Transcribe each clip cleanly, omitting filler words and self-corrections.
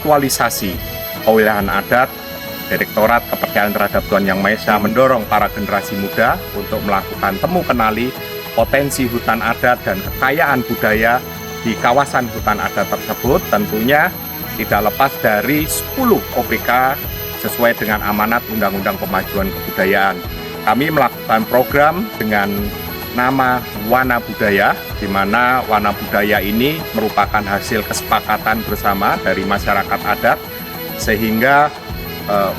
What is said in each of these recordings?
aktualisasi kewilayahan adat, Direktorat Kepercayaan Terhadap Tuhan Yang Maha Esa mendorong para generasi muda untuk melakukan temu kenali potensi hutan adat dan kekayaan budaya di kawasan hutan adat tersebut, tentunya tidak lepas dari 10 OPK sesuai dengan amanat Undang-Undang Pemajuan Kebudayaan. Kami melakukan program dengan nama Wana Budaya, di mana Wana Budaya ini merupakan hasil kesepakatan bersama dari masyarakat adat, sehingga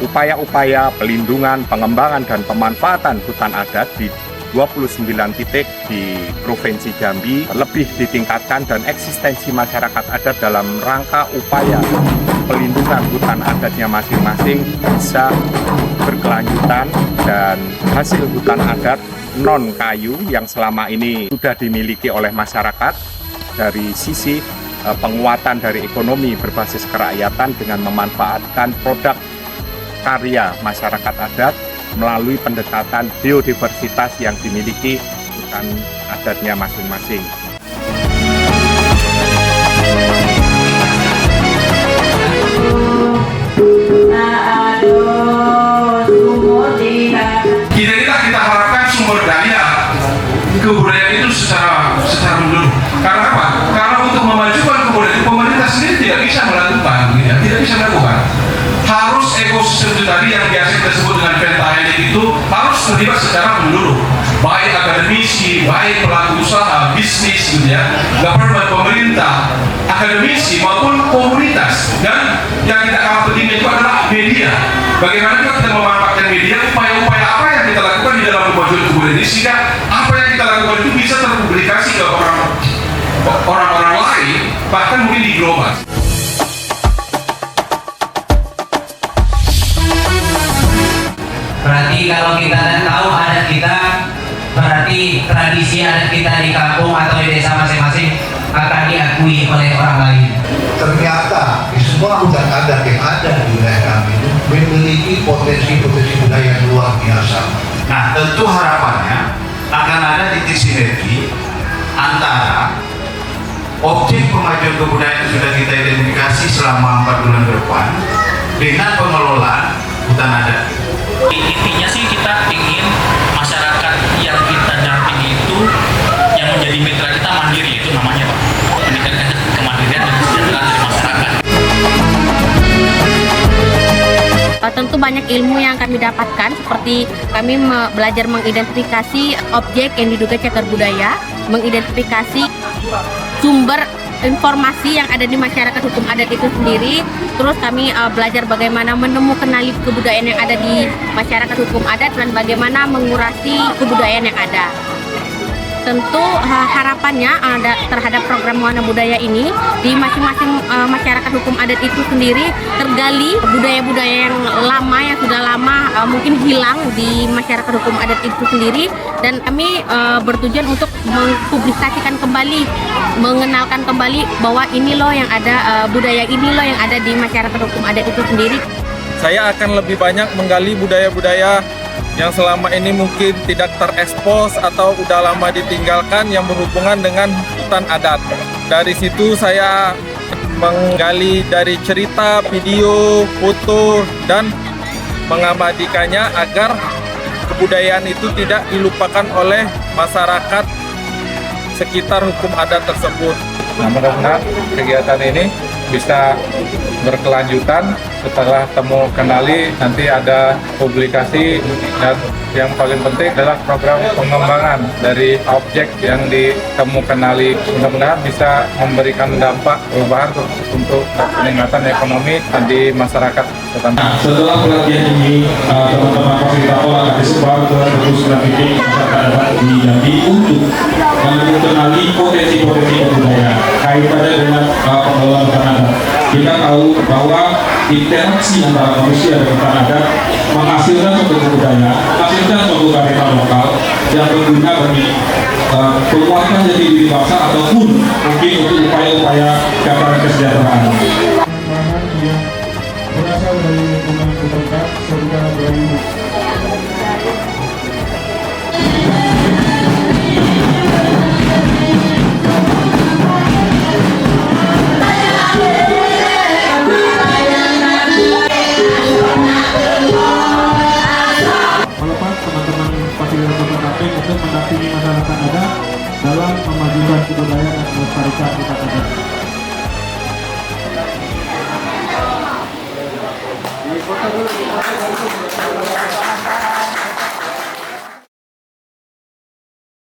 upaya-upaya pelindungan, pengembangan, dan pemanfaatan hutan adat di 29 titik di Provinsi Jambi lebih ditingkatkan dan eksistensi masyarakat adat dalam rangka upaya pelindungan hutan adatnya masing-masing bisa berkelanjutan, dan hasil hutan adat non kayu yang selama ini sudah dimiliki oleh masyarakat dari sisi penguatan dari ekonomi berbasis kerakyatan dengan memanfaatkan produk karya masyarakat adat melalui pendekatan biodiversitas yang dimiliki hutan adatnya masing-masing. Kita harapkan sumber daya kebudayaan itu secara menyeluruh. Karena apa? Karena untuk memajukan kebudayaan itu pemerintah sendiri tidak bisa melakukan, tidak bisa melakukan. Harus ekosistem itu tadi yang biasa kita sebut dengan pentahelix itu harus terlibat secara menyeluruh, baik akademisi, baik pelaku usaha, bisnis, government, pemerintah, akademisi maupun komunitas. Dan yang tidak kalah pentingnya itu adalah media. Bagaimana kita memanfaatkan media, upaya-upaya apa yang kita lakukan di dalam kemajuan kebudayaan ini, sehingga apa yang kita lakukan itu bisa terpublikasi ke orang-orang lain, bahkan mungkin di global. Berarti kalau kita tahu adat kita, berarti tradisi adat kita di kampung atau di desa masing-masing akan diakui oleh orang lain. Ternyata di semua hutan adat yang ada di wilayah kami itu memiliki potensi-potensi budaya yang luar biasa. Nah, tentu harapannya akan ada titik sinergi antara objek pemajuan kebudayaan yang sudah kita identifikasi selama 4 bulan ke depan dengan pengelolaan hutan adat. Intinya sih kita ingin masyarakat yang kita dampingi itu yang menjadi mitra kita mandiri, itu namanya Pak, meningkatkan kemandirian dan kesejahteraan dari masyarakat. Tentu banyak ilmu yang kami dapatkan, seperti kami belajar mengidentifikasi objek yang diduga cagar budaya, mengidentifikasi sumber informasi yang ada di masyarakat hukum adat itu sendiri. Terus kami belajar bagaimana menemukan kenali kebudayaan yang ada di masyarakat hukum adat dan bagaimana mengurasi kebudayaan yang ada. Tentu harapannya terhadap program Wana Budaya ini di masing-masing masyarakat hukum adat itu sendiri tergali budaya-budaya yang lama, yang sudah lama mungkin hilang di masyarakat hukum adat itu sendiri, dan kami bertujuan untuk mempublikasikan kembali, mengenalkan kembali bahwa ini loh yang ada, budaya ini loh yang ada di masyarakat hukum adat itu sendiri. Saya akan lebih banyak menggali budaya-budaya yang selama ini mungkin tidak terekspos atau udah lama ditinggalkan yang berhubungan dengan hutan adat. Dari situ saya menggali dari cerita, video, foto, dan mengabadikannya agar kebudayaan itu tidak dilupakan oleh masyarakat sekitar hukum adat tersebut. Nah, mudah-mudahan kegiatan ini bisa berkelanjutan. Setelah temu kenali nanti ada publikasi, dan yang paling penting adalah program pengembangan dari objek yang ditemu kenali. Mudah-mudahan bisa memberikan dampak perubahan untuk peningkatan ekonomi di masyarakat. Nah, setelah pelatihan ini, teman-teman fasilitator akan disebar ke 29 titik masyarakat adat di Jambi untuk mengenali potensi-potensi kebudayaan kaitannya dengan pengelolaan hutan adat. Kita tahu bahwa interaksi antara manusia dan hutan adat menghasilkan suatu kebudayaan, menghasilkan suatu kearifan lokal yang berguna bagi penguatan jati diri bangsa ataupun mungkin untuk upaya-upaya gagasan kesejahteraan. Berasal dari lingkungan terdekat serta dari